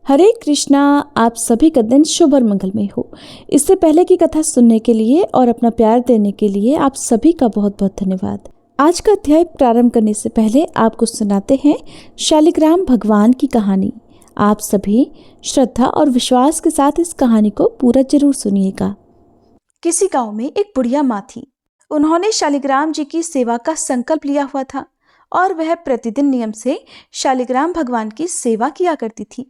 हरे कृष्णा। आप सभी का दिन शुभ और मंगलमय हो। इससे पहले की कथा सुनने के लिए और अपना प्यार देने के लिए आप सभी का बहुत बहुत धन्यवाद। आज का अध्याय प्रारंभ करने से पहले आपको सुनाते हैं शालिग्राम भगवान की कहानी। आप सभी श्रद्धा और विश्वास के साथ इस कहानी को पूरा जरूर सुनिएगा। किसी गांव में एक बुढ़िया माँ थी। उन्होंने शालिग्राम जी की सेवा का संकल्प लिया हुआ था और वह प्रतिदिन नियम से शालिग्राम भगवान की सेवा किया करती थी।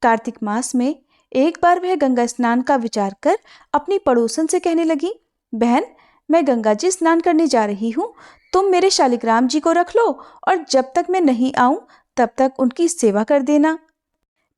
कार्तिक मास में एक बार वह गंगा स्नान का विचार कर अपनी पड़ोसन से कहने लगी, बहन, मैं गंगा जी स्नान करने जा रही हूँ, तुम मेरे शालिग्राम जी को रख लो और जब तक मैं नहीं आऊं तब तक उनकी सेवा कर देना।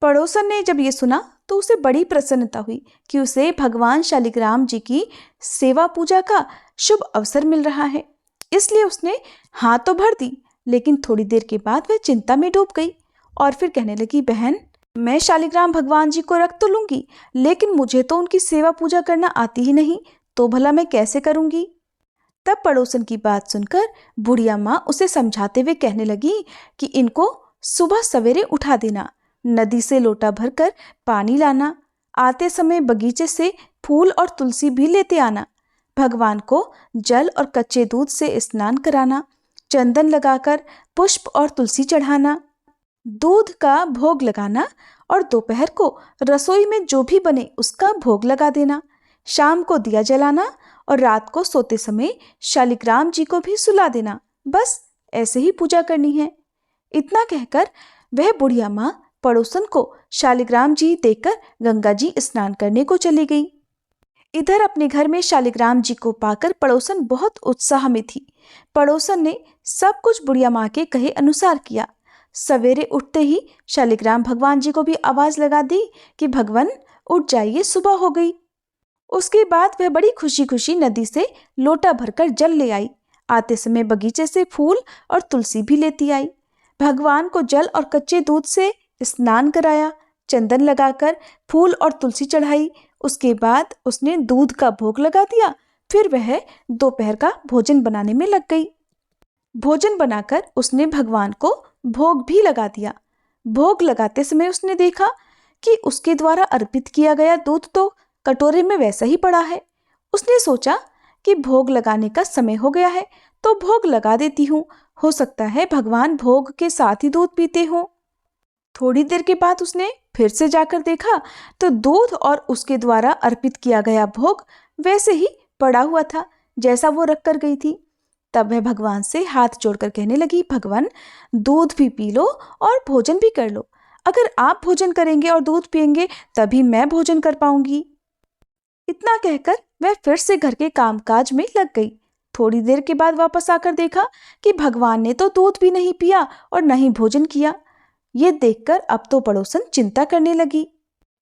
पड़ोसन ने जब ये सुना तो उसे बड़ी प्रसन्नता हुई कि उसे भगवान शालिग्राम जी की सेवा पूजा का शुभ अवसर मिल रहा है। इसलिए उसने हाँ तो भर दी, लेकिन थोड़ी देर के बाद वह चिंता में डूब गई और फिर कहने लगी, बहन, मैं शालिग्राम भगवान जी को रख तो लूंगी, लेकिन मुझे तो उनकी सेवा पूजा करना आती ही नहीं, तो भला मैं कैसे करूंगी। तब पड़ोसन की बात सुनकर बुढ़िया माँ उसे समझाते हुए कहने लगी कि इनको सुबह सवेरे उठा देना, नदी से लोटा भरकर पानी लाना, आते समय बगीचे से फूल और तुलसी भी लेते आना, भगवान को जल और कच्चे दूध से स्नान कराना, चंदन लगाकर पुष्प और तुलसी चढ़ाना, दूध का भोग लगाना और दोपहर को रसोई में जो भी बने उसका भोग लगा देना, शाम को दिया जलाना और रात को सोते समय शालिग्राम जी को भी सुला देना। बस ऐसे ही पूजा करनी है। इतना कहकर वह बुढ़िया माँ पड़ोसन को शालिग्राम जी देकर गंगा जी स्नान करने को चली गई। इधर अपने घर में शालिग्राम जी को पाकर पड़ोसन बहुत उत्साह में थी। पड़ोसन ने सब कुछ बुढ़िया माँ के कहे अनुसार किया। सवेरे उठते ही शालिग्राम भगवान जी को भी आवाज लगा दी कि भगवान उठ जाइए, सुबह हो गई। उसके बाद वह बड़ी खुशी खुशी नदी से लोटा भरकर जल ले आई। आते समय बगीचे से फूल और तुलसी भी लेती आई। भगवान को जल और कच्चे दूध से स्नान कराया, चंदन लगाकर फूल और तुलसी चढ़ाई। उसके बाद उसने दूध का भोग लगा दिया। फिर वह दोपहर का भोजन बनाने में लग गई। भोजन बनाकर उसने भगवान को भोग भी लगा दिया। भोग लगाते समय उसने देखा कि उसके द्वारा अर्पित किया गया दूध तो कटोरे में वैसा ही पड़ा है। उसने सोचा कि भोग लगाने का समय हो गया है तो भोग लगा देती हूँ, हो सकता है भगवान भोग के साथ ही दूध पीते हों। थोड़ी देर के बाद उसने फिर से जाकर देखा तो दूध और उसके द्वारा अर्पित किया गया भोग वैसे ही पड़ा हुआ था जैसा वो रख कर गई थी। तब वह भगवान से हाथ जोड़कर कहने लगी, भगवान, दूध भी पी लो और भोजन भी कर लो। अगर आप भोजन करेंगे और दूध पिएंगे तभी मैं भोजन कर पाऊंगी। इतना कहकर वह फिर से घर के कामकाज में लग गई। थोड़ी देर के बाद वापस आकर देखा कि भगवान ने तो दूध भी नहीं पिया और न ही भोजन किया। ये देखकर अब तो पड़ोसन चिंता करने लगी।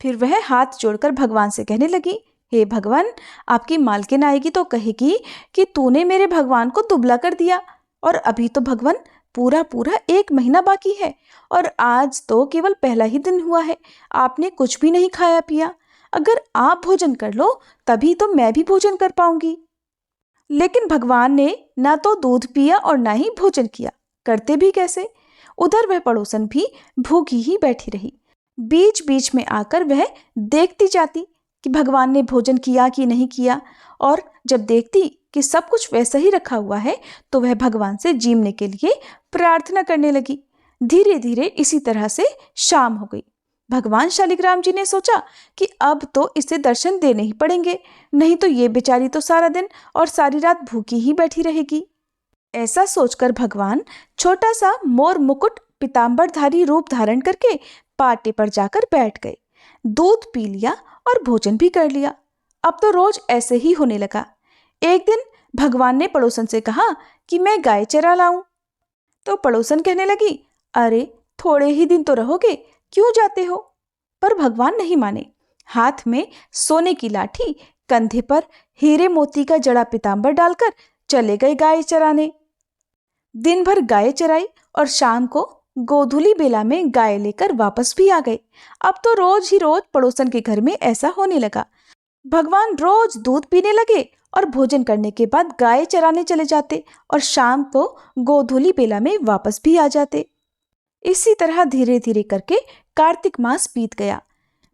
फिर वह हाथ जोड़कर भगवान से कहने लगी, हे भगवान, आपकी मालकिन आएगी तो कहेगी कि तूने मेरे भगवान को दुबला कर दिया और अभी तो भगवान पूरा 1 महीना बाकी है और आज तो केवल पहला ही दिन हुआ है, आपने कुछ भी नहीं खाया पिया। अगर आप भोजन कर लो तभी तो मैं भी भोजन कर पाऊंगी। लेकिन भगवान ने ना तो दूध पिया और ना ही भोजन किया, करते भी कैसे। उधर वह पड़ोसन भी भूखी ही बैठी रही। बीच बीच में आकर वह देखती जाती कि भगवान ने भोजन किया कि नहीं किया, और जब देखती कि सब कुछ वैसा ही रखा हुआ है तो वह भगवान से जीमने के लिए प्रार्थना करने लगी। धीरे धीरे इसी तरह से शाम हो गई। भगवान शालिग्राम जी ने सोचा कि अब तो इसे दर्शन देने ही पड़ेंगे, नहीं तो ये बेचारी तो सारा दिन और सारी रात भूखी ही बैठी रहेगी। ऐसा सोचकर भगवान छोटा सा मोर मुकुट पीताम्बरधारी रूप धारण करके पाटे पर जाकर बैठ गए। दूध पी लिया और भोजन भी कर लिया। अब तो रोज ऐसे ही होने लगा। एक दिन भगवान ने पड़ोसन से कहा कि मैं गाय चरा लाऊं। तो पड़ोसन कहने लगी, अरे थोड़े ही दिन तो रहोगे, क्यों जाते हो। पर भगवान नहीं माने। हाथ में सोने की लाठी, कंधे पर हीरे मोती का जड़ा पीताम्बर डालकर चले गए गाय चराने। दिन भर गाय चराई और शाम को गोधूली बेला में गाय लेकर वापस भी आ गए। अब तो रोज ही रोज पड़ोसन के घर में ऐसा होने लगा। भगवान रोज दूध पीने लगे और भोजन करने के बाद गाय चराने चले जाते और शाम को गोधूली बेला में वापस भी आ जाते। इसी तरह धीरे धीरे करके कार्तिक मास बीत गया।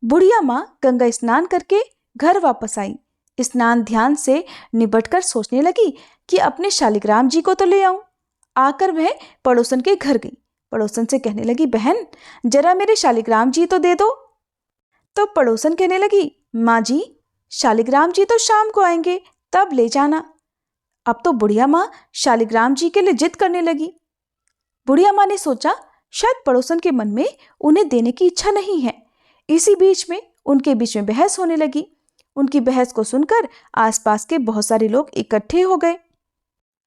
बुढ़िया माँ गंगा स्नान करके घर वापस आई। स्नान ध्यान से निबटकर सोचने लगी कि अपने शालिग्राम जी को तो ले आऊं। आकर वह पड़ोसन के घर गई। पड़ोसन से कहने लगी, बहन जरा मेरे शालिग्राम जी तो दे दो। तो पड़ोसन कहने लगी, माँ जी शालिग्राम जी तो शाम को आएंगे, तब ले जाना। अब तो बुढ़िया माँ शालिग्राम जी के लिए जिद करने लगी। बुढ़िया माँ ने सोचा शायद पड़ोसन के मन में उन्हें देने की इच्छा नहीं है। इसी बीच में उनके बीच में बहस होने लगी। उनकी बहस को सुनकर आसपास के बहुत सारे लोग इकट्ठे हो गए।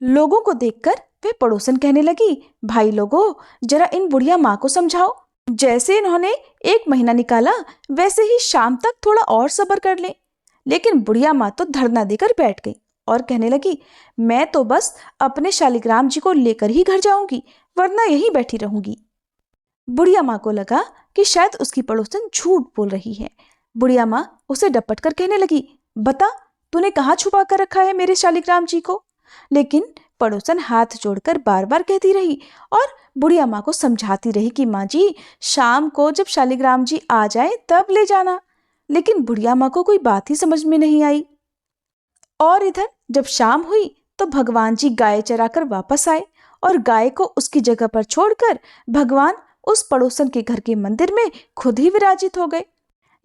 लोगों को देखकर वे पड़ोसन कहने लगी, भाई लोगों जरा इन बुढ़िया माँ को समझाओ। जैसे इन्होंने 1 महीना निकाला वैसे ही शाम तक थोड़ा और सब्र कर ले। लेकिन बुढ़िया माँ तो धरना देकर बैठ गई और कहने लगी, मैं तो बस अपने शालिग्राम जी को लेकर ही घर जाऊंगी, वरना यहीं बैठी रहूंगी। बुढ़िया माँ को लगा कि शायद उसकी पड़ोसन झूठ बोल रही है। बुढ़िया माँ उसे डपट कर कहने लगी, बता तूने कहाँ छुपा कर रखा है मेरे शालिग्राम जी को। लेकिन पड़ोसन हाथ जोड़कर बार बार कहती रही और बुढ़िया माँ को समझाती रही कि माँ जी शाम को जब शालिग्राम जी आ जाए तब ले जाना। लेकिन बुढ़िया माँ को कोई बात ही समझ में नहीं आई। और इधर जब शाम हुई तो भगवान जी गाय चराकर वापस आए और गाय को उसकी जगह पर छोड़कर भगवान उस पड़ोसन के घर के मंदिर में खुद ही विराजित हो गए।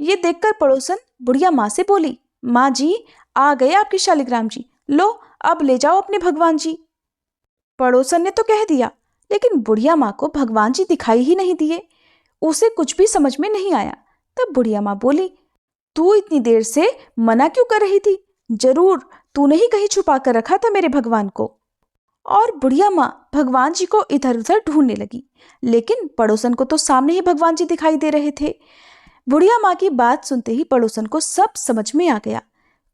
ये देखकर पड़ोसन बुढ़िया माँ से बोली, माँ जी आ गए आपके शालिग्राम जी, लो अब ले जाओ अपने भगवान जी। पड़ोसन ने तो कह दिया, लेकिन बुढ़िया माँ को भगवान जी दिखाई ही नहीं दिए। उसे कुछ भी समझ में नहीं आया। तब बुढ़िया माँ बोली, तू इतनी देर से मना क्यों कर रही थी? जरूर तूने ही कहीं छुपा कर रखा था मेरे भगवान को। और बुढ़िया माँ भगवान जी को इधर उधर ढूंढने लगी, लेकिन पड़ोसन को तो सामने ही भगवान जी दिखाई दे रहे थे। बुढ़िया माँ की बात सुनते ही पड़ोसन को सब समझ में आ गया।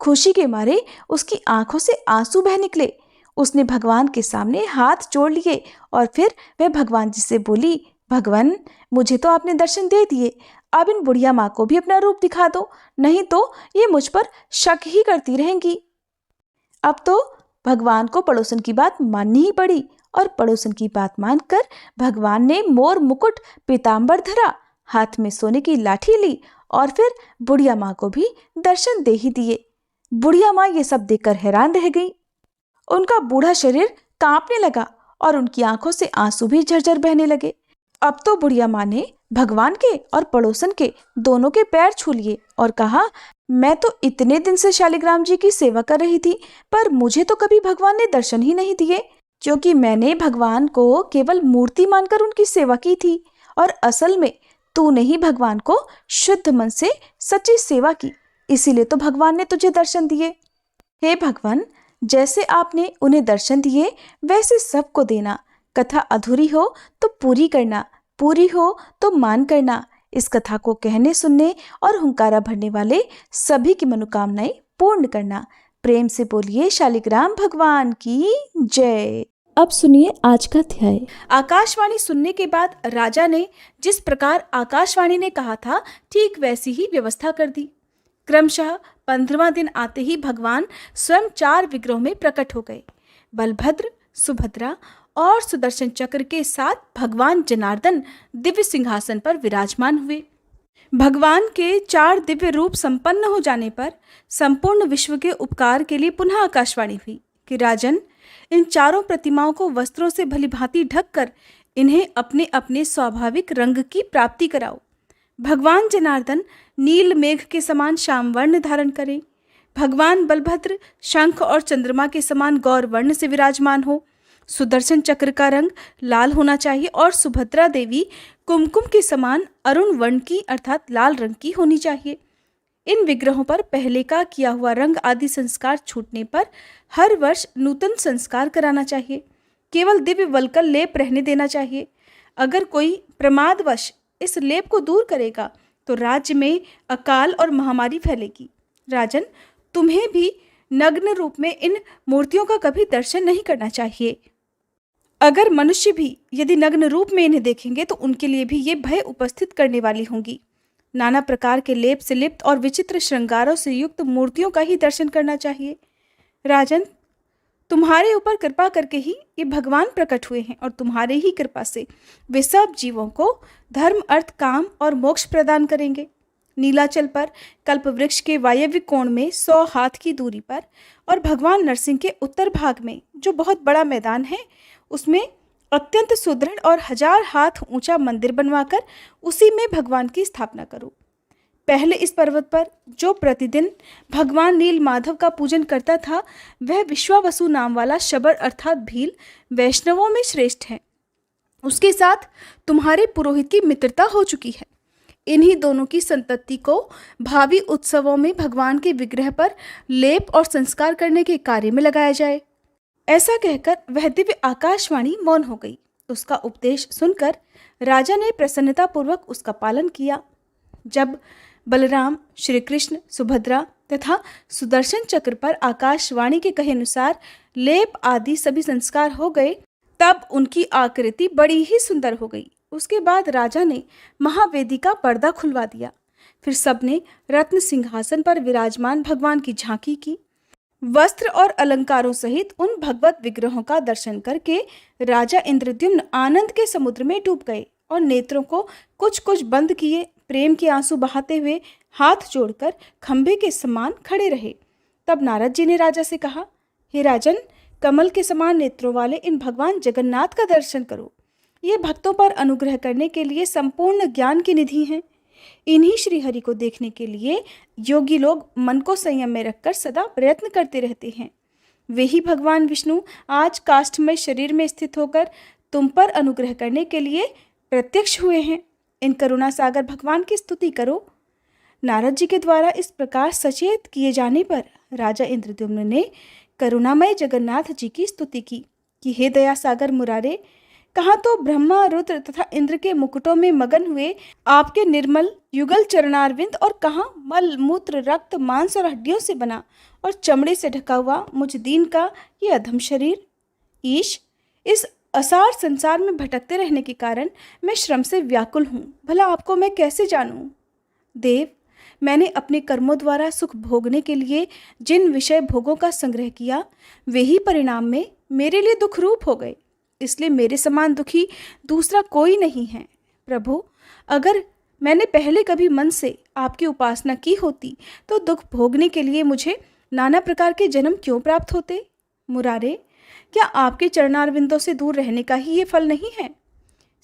खुशी के मारे उसकी आंखों से आंसू बह निकले। उसने भगवान के सामने हाथ जोड़ लिए और फिर वह भगवान जी से बोली, भगवान मुझे तो आपने दर्शन दे दिए, अब इन बुढ़िया माँ को भी अपना रूप दिखा दो, नहीं तो ये मुझ पर शक ही करती रहेंगी। अब तो भगवान को पड़ोसन की बात माननी ही पड़ी और पड़ोसन की बात मानकर भगवान ने मोर मुकुट पीताम्बर धरा, हाथ में सोने की लाठी ली और फिर बुढ़िया माँ को भी दर्शन दे ही दिए। बुढ़िया माँ ये सब देखकर हैरान रह गई। उनका बूढ़ा शरीर कांपने लगा और उनकी आंखों से आंसू भी झरझर बहने लगे। अब तो बुढ़िया माँ ने भगवान के और पड़ोसन के दोनों के पैर छू लिए और कहा, मैं तो इतने दिन से शालिग्राम जी की सेवा कर रही थी, पर मुझे तो कभी भगवान ने दर्शन ही नहीं दिए, क्योंकि मैंने भगवान को केवल मूर्ति मानकर उनकी सेवा की थी और असल में तूने ही भगवान को शुद्ध मन से सच्ची सेवा की, इसीलिए तो भगवान ने तुझे दर्शन दिए। हे भगवान, जैसे आपने उन्हें दर्शन दिए वैसे सबको देना। कथा अधूरी हो तो पूरी करना, पूरी हो तो मान करना। इस कथा को कहने सुनने और हुंकारा भरने वाले सभी की मनोकामनाएं पूर्ण करना। प्रेम से बोलिए शालिग्राम भगवान की जय। अब सुनिए आज का अध्याय। आकाशवाणी सुनने के बाद राजा ने जिस प्रकार आकाशवाणी ने कहा था ठीक वैसी ही व्यवस्था कर दी। क्रमशः 15वां दिन आते ही भगवान स्वयं 4 विग्रहों में प्रकट हो गए। बलभद्र, सुभद्रा और सुदर्शन चक्र के साथ भगवान जनार्दन दिव्य सिंहासन पर विराजमान हुए। भगवान के 4 दिव्य रूप संपन्न हो जाने पर संपूर्ण विश्व के उपकार के लिए पुनः आकाशवाणी हुई कि राजन, इन चारों प्रतिमाओं को वस्त्रों से भलीभांति ढककर इन्हें अपने अपने स्वाभाविक रंग की प्राप्ति कराओ। भगवान जनार्दन नील मेघ के समान श्याम वर्ण धारण करें। भगवान बलभद्र शंख और चंद्रमा के समान गौर वर्ण से विराजमान हो। सुदर्शन चक्र का रंग लाल होना चाहिए और सुभद्रा देवी कुमकुम के समान अरुण वर्ण की अर्थात लाल रंग की होनी चाहिए। इन विग्रहों पर पहले का किया हुआ रंग आदि संस्कार छूटने पर हर वर्ष नूतन संस्कार कराना चाहिए। केवल दिव्य वल्कल लेप रहने देना चाहिए। अगर कोई प्रमादवश इस लेप को दूर करेगा तो राज्य में अकाल और महामारी फैलेगी। राजन, तुम्हें भी नग्न रूप में इन मूर्तियों का कभी दर्शन नहीं करना चाहिए। अगर मनुष्य भी यदि नग्न रूप में इन्हें देखेंगे तो उनके लिए भी ये भय उपस्थित करने वाली होंगी। नाना प्रकार के लेप से लिप्त और विचित्र श्रृंगारों से युक्त मूर्तियों का ही दर्शन करना चाहिए। राजन, तुम्हारे ऊपर कृपा करके ही ये भगवान प्रकट हुए हैं और तुम्हारे ही कृपा से वे सब जीवों को धर्म, अर्थ, काम और मोक्ष प्रदान करेंगे। नीलाचल पर कल्प वृक्ष के वायव्य कोण में 100 हाथ की दूरी पर और भगवान नरसिंह के उत्तर भाग में जो बहुत बड़ा मैदान है, उसमें अत्यंत सुदृढ़ और 1000 हाथ ऊंचा मंदिर बनवाकर उसी में भगवान की स्थापना करो। पहले इस पर्वत पर जो प्रतिदिन भगवान नील माधव का पूजन करता था, वह विश्वावसु नाम वाला शबर अर्थात भील वैष्णवों में श्रेष्ठ है। उसके साथ तुम्हारे पुरोहित की मित्रता हो चुकी है। इन्हीं दोनों की संतति को भावी उत्सवों में भगवान के विग्रह पर लेप और संस्कार करने के कार्य में लगाया जाए। ऐसा कहकर वह दिव्य आकाशवाणी मौन हो गई। उसका उपदेश सुनकर राजा ने प्रसन्नतापूर्वक उसका पालन किया। जब बलराम, श्री कृष्ण, सुभद्रा तथा सुदर्शन चक्र पर आकाशवाणी के कहे अनुसार लेप आदि सभी संस्कार हो गए, तब उनकी आकृति बड़ी ही सुंदर हो गई। उसके बाद राजा ने महावेदी का पर्दा खुलवा दिया। फिर सबने रत्न सिंहासन पर विराजमान भगवान की झांकी की। वस्त्र और अलंकारों सहित उन भगवत विग्रहों का दर्शन करके राजा इंद्रद्युम्न आनंद के समुद्र में डूब गए और नेत्रों को कुछ कुछ बंद किए प्रेम के आंसू बहाते हुए हाथ जोड़कर खंभे के समान खड़े रहे। तब नारद जी ने राजा से कहा, हे राजन, कमल के समान नेत्रों वाले इन भगवान जगन्नाथ का दर्शन करो। ये भक्तों पर अनुग्रह करने के लिए संपूर्ण ज्ञान की निधि हैं। इन्हीं श्रीहरि को देखने के लिए योगी लोग मन को संयम में रखकर सदा प्रयत्न करते रहते हैं। वे ही भगवान विष्णु आज काष्ठमय शरीर में स्थित होकर तुम पर अनुग्रह करने के लिए प्रत्यक्ष हुए हैं। इन करुणा सागर भगवान की स्तुति करो। नारद जी के द्वारा इस प्रकार सचेत किए जाने पर राजा इंद्रद्युम्न ने करुणामय जगन्नाथ जी की स्तुति की कि हे दया सागर मुरारे, कहाँ तो ब्रह्मा, रुद्र तथा इंद्र के मुकुटों में मगन हुए आपके निर्मल युगल चरणारविंद और कहाँ मल, मूत्र, रक्त, मांस और हड्डियों से बना और चमड़े से ढका हुआ मुझ दीन का ये अधम शरीर। ईश, इस असार संसार में भटकते रहने के कारण मैं श्रम से व्याकुल हूँ। भला आपको मैं कैसे जानूं? देव, मैंने अपने कर्मों द्वारा सुख भोगने के लिए जिन विषय भोगों का संग्रह किया, वे ही परिणाम में मेरे लिए दुख रूप हो गए। इसलिए मेरे समान दुखी दूसरा कोई नहीं है। प्रभु, अगर मैंने पहले कभी मन से आपकी उपासना की होती तो दुख भोगने के लिए मुझे नाना प्रकार के जन्म क्यों प्राप्त होते? मुरारे, क्या आपके चरणारविंदों से दूर रहने का ही ये फल नहीं है?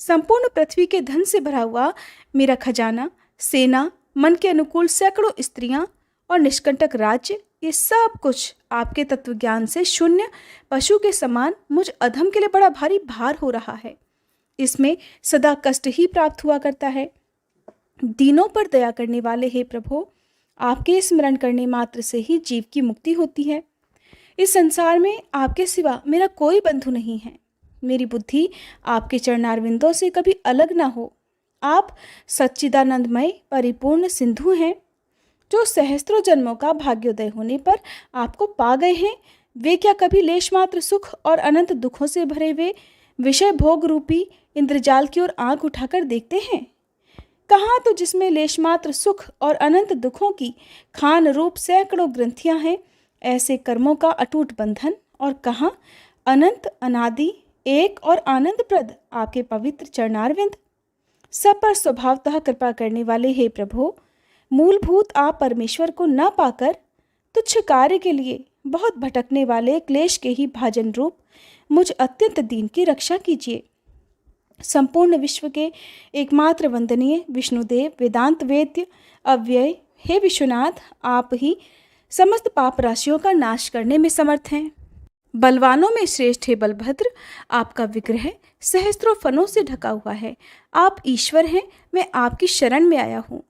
संपूर्ण पृथ्वी के धन से भरा हुआ मेरा खजाना, सेना, मन के अनुकूल सैकड़ों स्त्रियां और निष्कंटक राज्य, ये सब कुछ आपके तत्व ज्ञान से शून्य पशु के समान मुझ अधम के लिए बड़ा भारी भार हो रहा है। इसमें सदा कष्ट ही प्राप्त हुआ करता है। दीनों पर दया करने वाले हे प्रभु, आपके स्मरण करने मात्र से ही जीव की मुक्ति होती है। इस संसार में आपके सिवा मेरा कोई बंधु नहीं है। मेरी बुद्धि आपके चरणारविंदों से कभी अलग ना हो। आप सच्चिदानंदमय परिपूर्ण सिंधु हैं, जो सहस्त्रों जन्मों का भाग्योदय होने पर आपको पा गए हैं। वे क्या कभी लेश मात्र सुख और अनंत दुखों से भरे हुए विषय भोग रूपी इंद्रजाल की ओर आंख उठाकर देखते हैं? कहाँ तो जिसमें लेश मात्र सुख और अनंत दुखों की खान रूप सैकड़ों ग्रंथियां हैं, ऐसे कर्मों का अटूट बंधन, और कहाँ अनंत अनादि एक और आनंदप्रद आपके पवित्र चरणारविंद। सब पर स्वभावतः कृपा करने वाले हे प्रभु, मूलभूत आप परमेश्वर को न पाकर तुच्छ कार्य के लिए बहुत भटकने वाले क्लेश के ही भाजन रूप मुझ अत्यंत दीन की रक्षा कीजिए। संपूर्ण विश्व के एकमात्र वंदनीय विष्णुदेव, वेदांत वेद्य, अव्यय हे विश्वनाथ, आप ही समस्त पाप राशियों का नाश करने में समर्थ हैं। बलवानों में श्रेष्ठ हे बलभद्र, आपका विग्रह सहस्त्रों फनों से ढका हुआ है। आप ईश्वर हैं, मैं आपकी शरण में आया हूँ।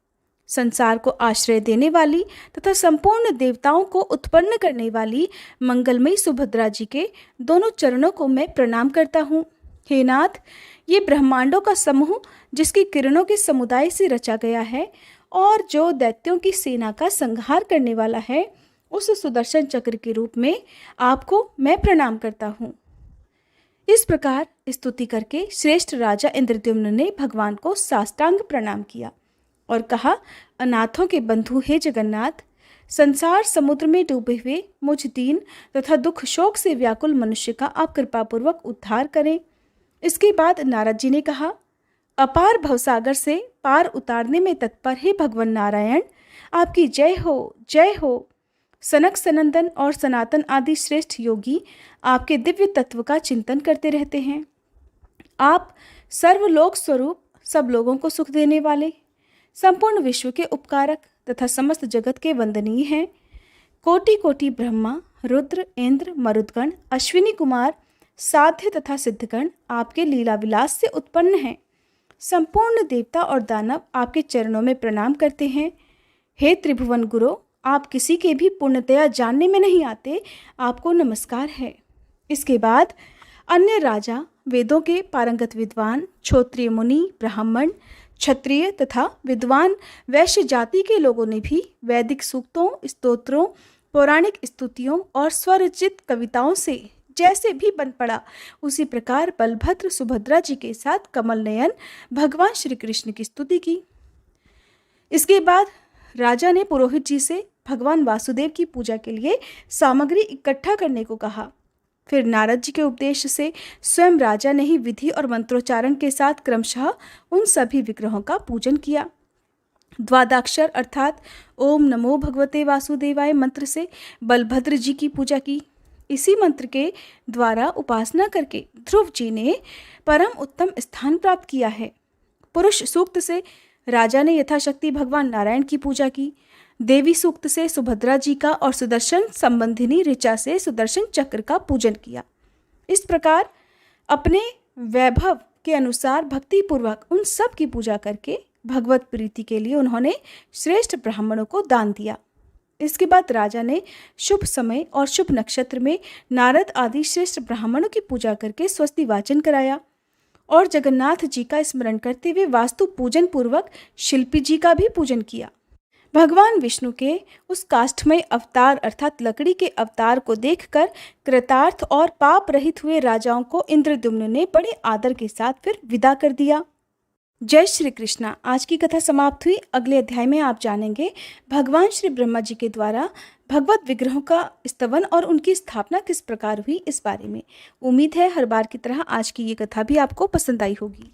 संसार को आश्रय देने वाली तथा संपूर्ण देवताओं को उत्पन्न करने वाली मंगलमयी सुभद्रा जी के दोनों चरणों को मैं प्रणाम करता हूँ। हे नाथ, ये ब्रह्मांडों का समूह जिसकी किरणों के समुदाय से रचा गया है और जो दैत्यों की सेना का संहार करने वाला है, उस सुदर्शन चक्र के रूप में आपको मैं प्रणाम करता हूँ। इस प्रकार स्तुति करके श्रेष्ठ राजा इंद्रद्युम्न ने भगवान को साष्टांग प्रणाम किया और कहा, अनाथों के बंधु हे जगन्नाथ, संसार समुद्र में डूबे हुए मुझ दीन तथा दुख शोक से व्याकुल मनुष्य का आप कृपापूर्वक उद्धार करें। इसके बाद नारद जी ने कहा, अपार भवसागर से पार उतारने में तत्पर हे भगवान नारायण, आपकी जय हो, जय हो। सनक सनंदन और सनातन आदि श्रेष्ठ योगी आपके दिव्य तत्व का चिंतन करते रहते हैं। आप सर्वलोक स्वरूप, सब लोगों को सुख देने वाले, संपूर्ण विश्व के उपकारक तथा समस्त जगत के वंदनीय हैं। कोटि कोटि ब्रह्मा, रुद्र, इंद्र, मरुदगण, अश्विनी कुमार, साध्य तथा सिद्धगण आपके लीला विलास से उत्पन्न हैं। संपूर्ण देवता और दानव आपके चरणों में प्रणाम करते हैं। हे त्रिभुवन गुरु, आप किसी के भी पूर्णतया जानने में नहीं आते, आपको नमस्कार है। इसके बाद अन्य राजा, वेदों के पारंगत विद्वान, क्षत्रिय मुनि, ब्राह्मण, क्षत्रिय तथा विद्वान वैश्य जाति के लोगों ने भी वैदिक सूक्तों, स्तोत्रों, पौराणिक स्तुतियों और स्वरचित कविताओं से जैसे भी बन पड़ा उसी प्रकार बलभद्र सुभद्रा जी के साथ कमल नयन भगवान श्री कृष्ण की स्तुति की। इसके बाद राजा ने पुरोहित जी से भगवान वासुदेव की पूजा के लिए सामग्री इकट्ठा करने को कहा। फिर नारद जी के उपदेश से स्वयं राजा ने ही विधि और मंत्रोच्चारण के साथ क्रमशः उन सभी विग्रहों का पूजन किया। द्वादक्षर अर्थात ओम नमो भगवते वासुदेवाय मंत्र से बलभद्र जी की पूजा की। इसी मंत्र के द्वारा उपासना करके ध्रुव जी ने परम उत्तम स्थान प्राप्त किया है। पुरुष सूक्त से राजा ने यथाशक्ति भगवान नारायण की पूजा की। देवी सूक्त से सुभद्रा जी का और सुदर्शन संबंधिनी ऋचा से सुदर्शन चक्र का पूजन किया। इस प्रकार अपने वैभव के अनुसार भक्ति पूर्वक उन सब की पूजा करके भगवत प्रीति के लिए उन्होंने श्रेष्ठ ब्राह्मणों को दान दिया। इसके बाद राजा ने शुभ समय और शुभ नक्षत्र में नारद आदि श्रेष्ठ ब्राह्मणों की पूजा करके स्वस्ति वाचन कराया और जगन्नाथ जी का स्मरण करते हुए वास्तु पूजन पूर्वक शिल्पी जी का भी पूजन किया। भगवान विष्णु के उस काष्ठमय अवतार अर्थात लकड़ी के अवतार को देखकर कृतार्थ और पाप रहित हुए राजाओं को इंद्रद्युम्न ने बड़े आदर के साथ फिर विदा कर दिया। जय श्री कृष्णा। आज की कथा समाप्त हुई। अगले अध्याय में आप जानेंगे भगवान श्री ब्रह्मा जी के द्वारा भगवत विग्रहों का स्तवन और उनकी स्थापना किस प्रकार हुई, इस बारे में। उम्मीद है हर बार की तरह आज की ये कथा भी आपको पसंद आई होगी।